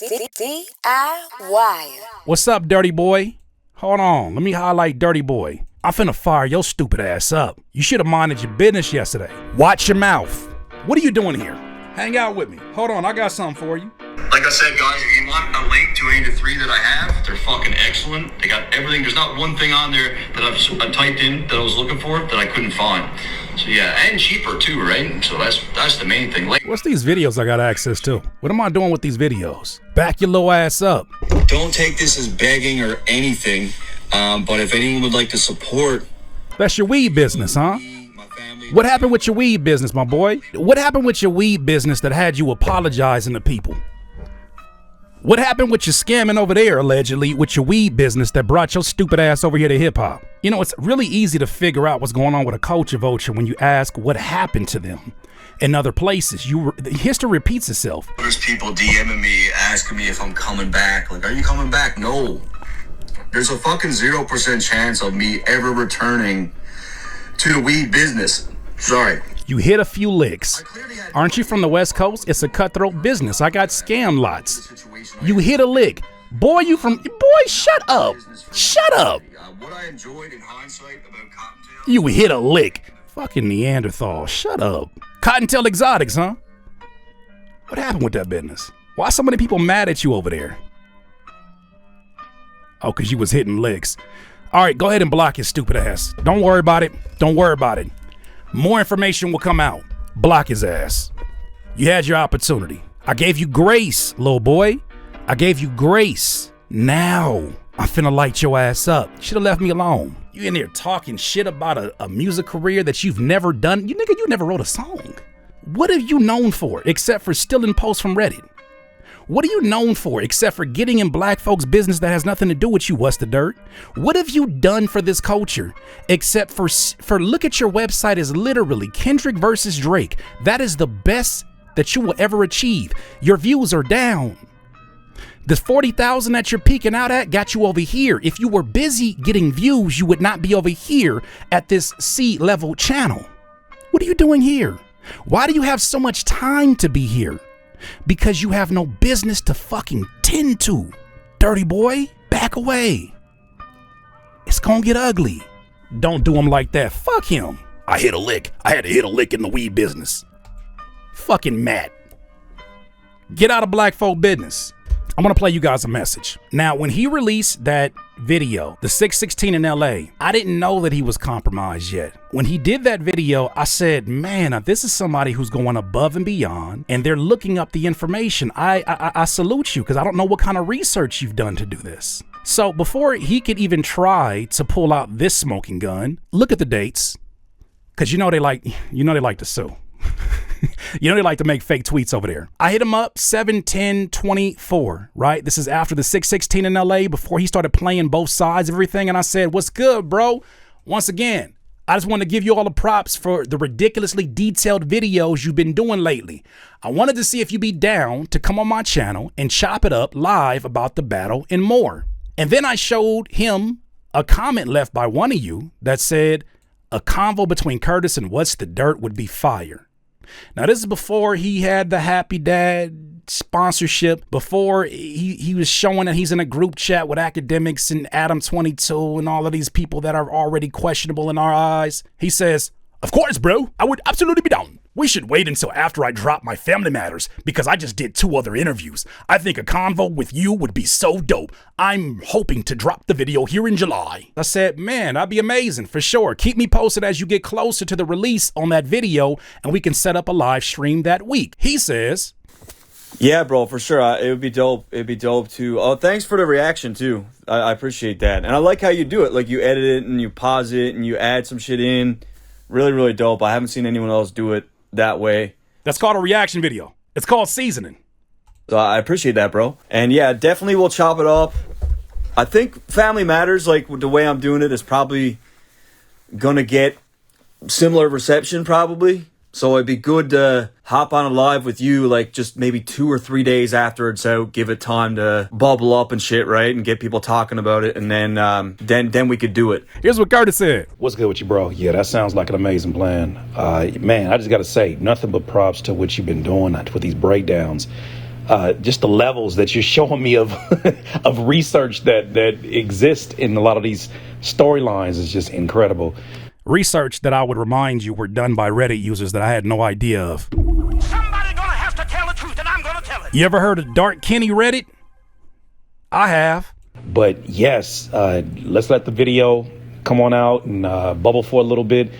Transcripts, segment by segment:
DIY. What's up, dirty boy? Hold on, let me highlight dirty boy. I'm finna fire your stupid ass up. You should have minded your business yesterday. Watch your mouth. What are you doing here? Hang out with me. Hold on, I got something for you. Like I said, guys, if you want a link to any of the three that I have, they're fucking excellent. They got everything. There's not one thing on there that I've typed in that I was looking for that I couldn't find. So yeah, and cheaper too, right? So that's the main thing. Like, What's these videos I got access to? What am I doing with these videos? Back your little ass up. don't take this as begging or anything, but if anyone would like to support, That's your weed business, huh? my family. What happened with your weed business, my boy? What happened with your weed business that had you apologizing to people? What happened with your scamming over there, allegedly, with your weed business that brought your stupid ass over here to hip-hop? You know, it's really easy to figure out what's going on with a culture vulture when you ask what happened to them in other places. History repeats itself. There's people DMing me, asking me if I'm coming back. Like, are you coming back? No. There's a fucking 0% chance of me ever returning to the weed business. Sorry. You hit a few licks. Aren't you from the West Coast? It's a cutthroat business. I got scam lots. You hit a lick. Boy, shut up. Shut up. What I enjoyed in hindsight about Cottontail. You hit a lick. Fucking Neanderthal. Shut up. Cottontail Exotics, huh? What happened with that business? Why so many people mad at you over there? Oh, because you was hitting licks. All right, go ahead and block his stupid ass. Don't worry about it. Don't worry about it. More information will come out. Block his ass. You had your opportunity. I gave you grace, little boy. I gave you grace. Now, I'm finna light your ass up. Should've left me alone. You in there talking shit about a music career that you've never done. You never wrote a song. What have you known for except for stealing posts from Reddit? What are you known for except for getting in black folks' business that has nothing to do with you, what's the dirt? What have you done for this culture except for look at your website is literally Kendrick versus Drake. That is the best that you will ever achieve. Your views are down. The 40,000 that you're peaking out at got you over here. If you were busy getting views, you would not be over here at this C-level channel. What are you doing here? Why do you have so much time to be here? Because you have no business to fucking tend to. Dirty boy, back away. It's gonna get ugly. Don't do him like that. Fuck him. I hit a lick. I had to hit a lick in the weed business. Fucking Matt. Get out of black folk business. I want to play you guys a message. Now, when he released that video, the 616 in LA, I didn't know that he was compromised yet. When he did that video, I said, man, this is somebody who's going above and beyond, and they're looking up the information. I salute you, because I don't know what kind of research you've done to do this. So before he could even try to pull out this smoking gun, look at the dates, because you know they like to sue. You know they like to make fake tweets over there. I hit him up 7/10/24, right? This is after the 616 in LA, before he started playing both sides of everything. And I said, what's good, bro? Once again, I just want to give you all the props for the ridiculously detailed videos you've been doing lately. I wanted to see if you'd be down to come on my channel and chop it up live about the battle and more. And then I showed him a comment left by one of you that said, a convo between Curtis and What's the Dirt would be fire. Now, this is before he had the Happy Dad sponsorship, before he was showing that he's in a group chat with academics and Adam 22 and all of these people that are already questionable in our eyes. He says, of course, bro, I would absolutely be down. We should wait until after I drop my Family Matters because I just did 2 other interviews. I think a convo with you would be so dope. I'm hoping to drop the video here in July. I said, man, that'd be amazing for sure. Keep me posted as you get closer to the release on that video and we can set up a live stream that week. He says, yeah, bro, for sure. It would be dope. It'd be dope too. Oh, thanks for the reaction too. I appreciate that. And I like how you do it. Like you edit it and you pause it and you add some shit in. Really, really dope. I haven't seen anyone else do it that way. That's called a reaction video. It's called seasoning. So I appreciate that, bro. And yeah, definitely we'll chop it up. I think Family Matters, like the way I'm doing it, is probably gonna get similar reception probably. So it'd be good to hop on a live with you, like just maybe 2 or 3 days after it's out, give it time to bubble up and shit, right? And get people talking about it, and then we could do it. Here's what Curtis said. What's good with you, bro? Yeah, that sounds like an amazing plan. Man, I just got to say, nothing but props to what you've been doing with these breakdowns. just the levels that you're showing me of of research that exists in a lot of these storylines is just incredible. Research that I would remind you were done by Reddit users that I had no idea of. Somebody gonna have to tell the truth, and I'm gonna tell it. You ever heard of Dark Kenny Reddit? I have. But yes, let's let the video come on out and bubble for a little bit.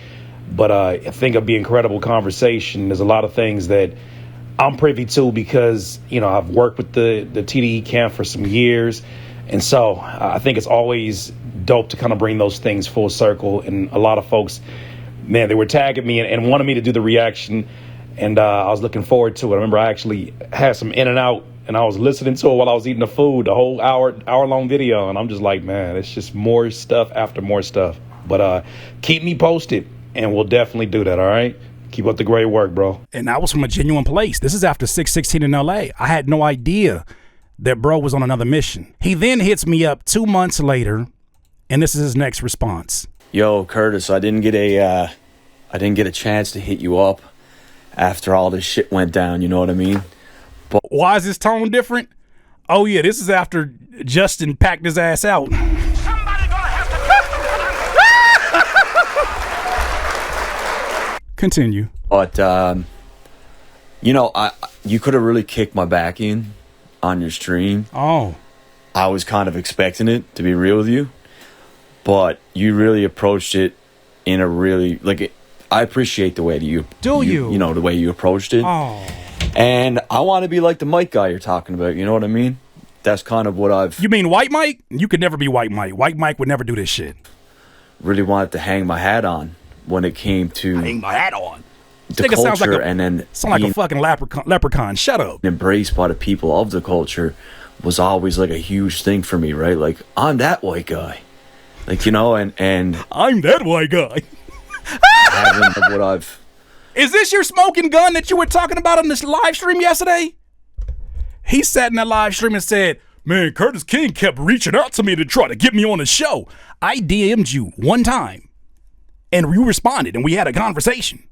But I think it'll be an incredible conversation. There's a lot of things that I'm privy to because, you know, I've worked with the TDE camp for some years. And so I think it's always dope to kind of bring those things full circle. And a lot of folks, man, they were tagging me and wanted me to do the reaction. And I was looking forward to it. I remember I actually had some in and out and I was listening to it while I was eating the food, the whole hour-long video. And I'm just like, man, it's just more stuff after more stuff. But keep me posted and we'll definitely do that, all right? Keep up the great work, bro. And that was from a genuine place. This is after 6/16 in LA. I had no idea that bro was on another mission. He then hits me up 2 months later, and this is his next response. Yo, Curtis, I didn't get a chance to hit you up after all this shit went down, you know what I mean? But why is his tone different? Oh yeah, this is after Justin packed his ass out. Somebody gonna have to Continue. But you know, you could have really kicked my back in on your stream. Oh. I was kind of expecting it, to be real with you. But you really approached it in a really, I appreciate the way that you know, the way you approached it. Oh. And I want to be like the Mike guy you're talking about, you know what I mean? That's kind of what I've... You mean White Mike? You could never be White Mike. White Mike would never do this shit. Really wanted to hang my hat on when it came to... Hang my hat on? The culture, sounds like and then... Sound like a fucking leprechaun. Shut up. Embraced by the people of the culture was always like a huge thing for me, right? Like, I'm that white guy. Like, you know, and I'm that white guy. having what I've... Is this your smoking gun that you were talking about on this live stream yesterday? He sat in that live stream and said, man, Curtis King kept reaching out to me to try to get me on the show. I DM'd you one time and you responded and we had a conversation.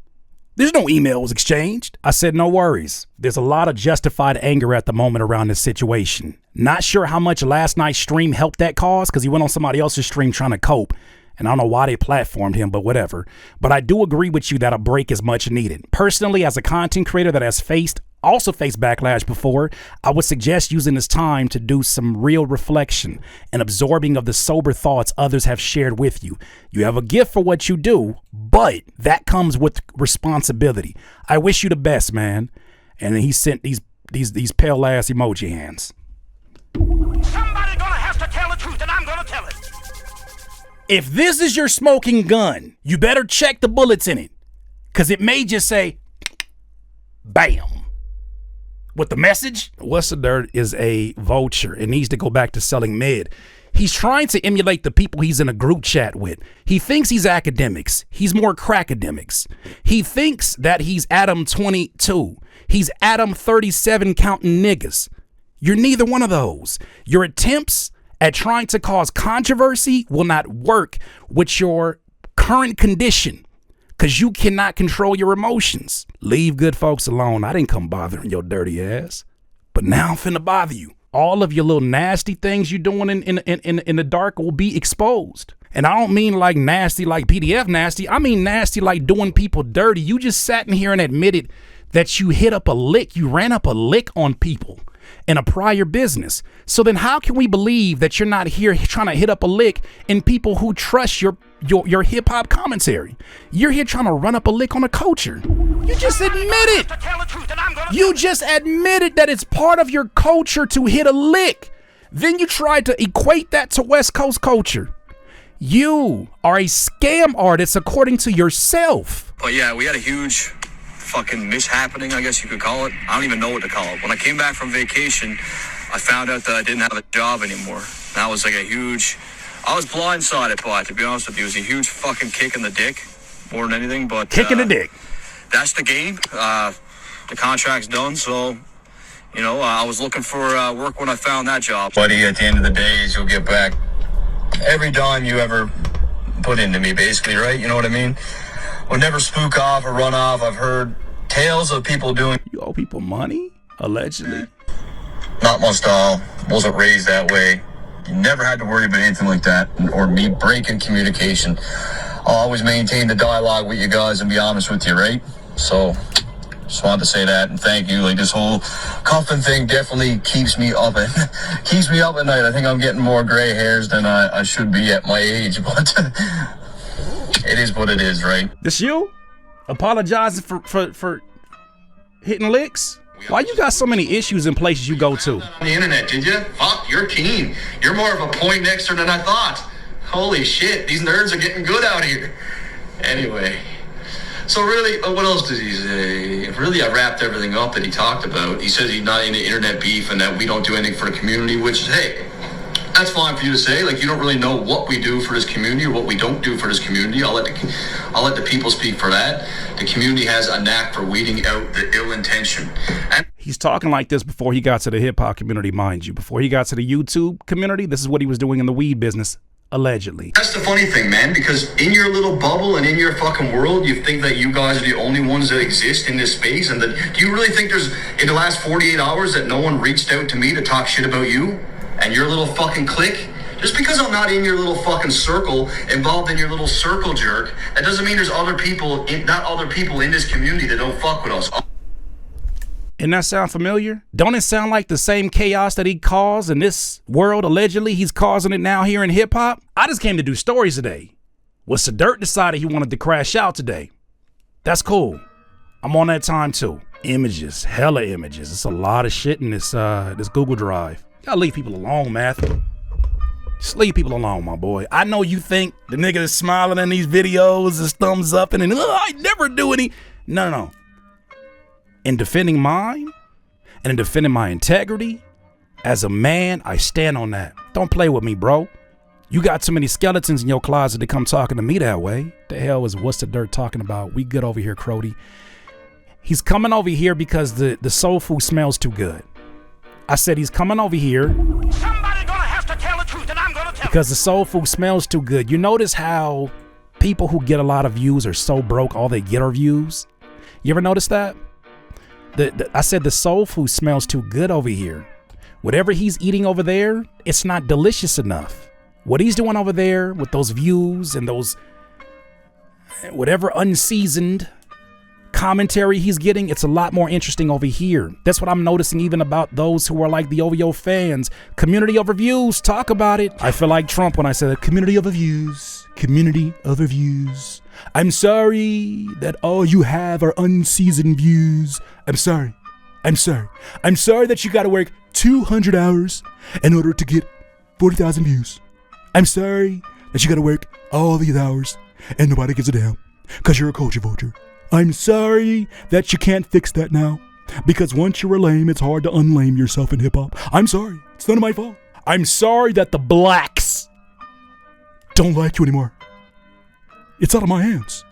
There's no emails exchanged. I said, no worries. There's a lot of justified anger at the moment around this situation. Not sure how much last night's stream helped that cause because he went on somebody else's stream trying to cope. And I don't know why they platformed him, but whatever. But I do agree with you that a break is much needed. Personally, as a content creator that has also faced backlash before, I would suggest using this time to do some real reflection and absorbing of the sober thoughts others have shared with you. You have a gift for what you do, but that comes with responsibility. I wish you the best, man. And then he sent these pale ass emoji hands. Somebody gonna have to tell the truth, and I'm gonna tell it. If this is your smoking gun, you better check the bullets in it. Because it may just say, bam. With the message, What's the Dirt is a vulture. It needs to go back to selling mid. He's trying to emulate the people he's in a group chat with. He thinks he's academics. He's more crackademics. He thinks that he's Adam 22. He's Adam 37 counting niggas. You're neither one of those. Your attempts at trying to cause controversy will not work with your current condition because you cannot control your emotions. Leave good folks alone. I didn't come bothering your dirty ass, but now I'm finna bother you. All of your little nasty things you're doing in the dark will be exposed. And I don't mean like nasty like PDF nasty. I mean nasty like doing people dirty. You just sat in here and admitted that you hit up a lick. You ran up a lick on people in a prior business. So then how can we believe that you're not here trying to hit up a lick in people who trust your hip hop commentary? You're here trying to run up a lick on a culture. You just admitted. You just admitted that it's part of your culture to hit a lick. Then you tried to equate that to West Coast culture. You are a scam artist according to yourself. But yeah, we had a huge fucking mishappening, I guess you could call it. I don't even know what to call it. When I came back from vacation, I found out that I didn't have a job anymore. That was like a huge... I was blindsided by it, to be honest with you. It was a huge fucking kick in the dick, more than anything, but... Kick in the dick. That's the game. The contract's done, so... You know, I was looking for work when I found that job. Buddy, at the end of the days, you'll get back every dime you ever put into me, basically, right? You know what I mean? Would never spook off or run off. I've heard tales of people doing... You owe people money, allegedly. not my style. Wasn't raised that way. You never had to worry about anything like that, or me breaking communication. I'll always maintain the dialogue with you guys and be honest with you, right? So, just wanted to say that and thank you. Like, this whole cuffing thing definitely keeps me up at night. I think I'm getting more gray hairs than I should be at my age, but it is what it is, right? This you? Apologizing for hitting licks? Why you got so many issues in places you go to? On the internet, did you? Fuck, you're keen. You're more of a Poindexter than I thought. Holy shit, these nerds are getting good out here. Anyway, so really, what else did he say? Really, I wrapped everything up that he talked about. He says he's not into internet beef and that we don't do anything for the community, which, hey, that's fine for you to say. Like, you don't really know what we do for this community or what we don't do for this community. I'll let the people speak for that. The community has a knack for weeding out the ill intention. And he's talking like this before he got to the hip hop community, mind you. Before he got to the YouTube community, this is what he was doing in the weed business, allegedly. that's the funny thing, man, because in your little bubble and in your fucking world, you think that you guys are the only ones that exist in this space, and that do you really think there's, in the last 48 hours, that no one reached out to me to talk shit about you and your little fucking clique? Just because I'm not in your little fucking circle, involved in your little circle jerk, that doesn't mean there's other people, not other people in this community that don't fuck with us. Doesn't that sound familiar? Don't it sound like the same chaos that he caused in this world? Allegedly, he's causing it now here in hip hop. I just came to do stories today. Well, Sir Dirt decided he wanted to crash out today. That's cool. I'm on that time too. Images, hella images. It's a lot of shit in this Google Drive. You gotta leave people alone, Matthew. Just leave people alone, my boy. I know you think the nigga is smiling in these videos, his thumbs up, and I never do any. No. In defending mine and in defending my integrity, as a man, I stand on that. Don't play with me, bro. You got too many skeletons in your closet to come talking to me that way. The hell is What's the Dirt talking about? We good over here, Crody. He's coming over here because the soul food smells too good. I said he's coming over here Somebody gonna have to tell the truth, and I'm gonna tell because the soul food smells too good. You notice how people who get a lot of views are so broke, all they get are views? You ever notice that? I said the soul food smells too good over here. Whatever he's eating over there, it's not delicious enough. What he's doing over there with those views and those whatever unseasoned commentary he's getting, it's a lot more interesting over here. That's what I'm noticing even about those who are like the OVO fans. Community over views, talk about it. I feel like Trump when I said community over views, community over views. I'm sorry that all you have are unseasoned views. I'm sorry that you gotta work 200 hours in order to get 40,000 views. I'm sorry that you gotta work all these hours and nobody gives a damn because you're a culture vulture. I'm sorry that you can't fix that now because once you're a lame, it's hard to unlame yourself in hip hop. I'm sorry. It's none of my fault. I'm sorry that the blacks don't like you anymore. It's out of my hands.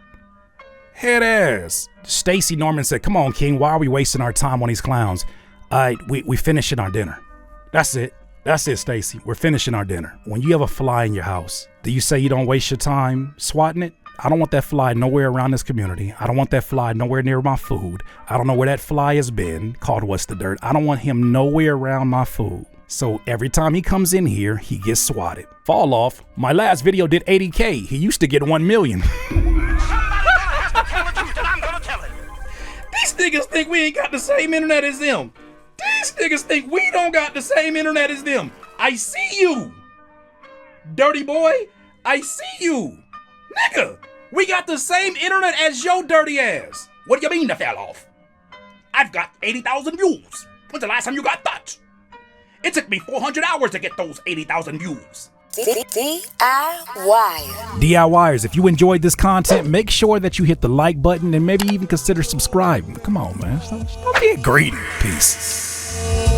Head ass. Stacy Norman said, come on, King. Why are we wasting our time on these clowns? We finishing our dinner. That's it. That's it, Stacy. We're finishing our dinner. When you have a fly in your house, do you say you don't waste your time swatting it? I don't want that fly nowhere around this community. I don't want that fly nowhere near my food. I don't know where that fly has been, called What's the Dirt. I don't want him nowhere around my food. So every time he comes in here, he gets swatted. Fall off. My last video did 80K. He used to get 1 million. somebody gonna have to tell the truth, and I'm gonna tell it. These niggas think we ain't got the same internet as them. These niggas think we don't got the same internet as them. I see you, dirty boy. I see you. Nigga, we got the same internet as your dirty ass. What do you mean to fell off? I've got 80,000 views. When's the last time you got that? It took me 400 hours to get those 80,000 views. DIYers, if you enjoyed this content, make sure that you hit the like button and maybe even consider subscribing. Come on, man. Stop being greedy. Peace.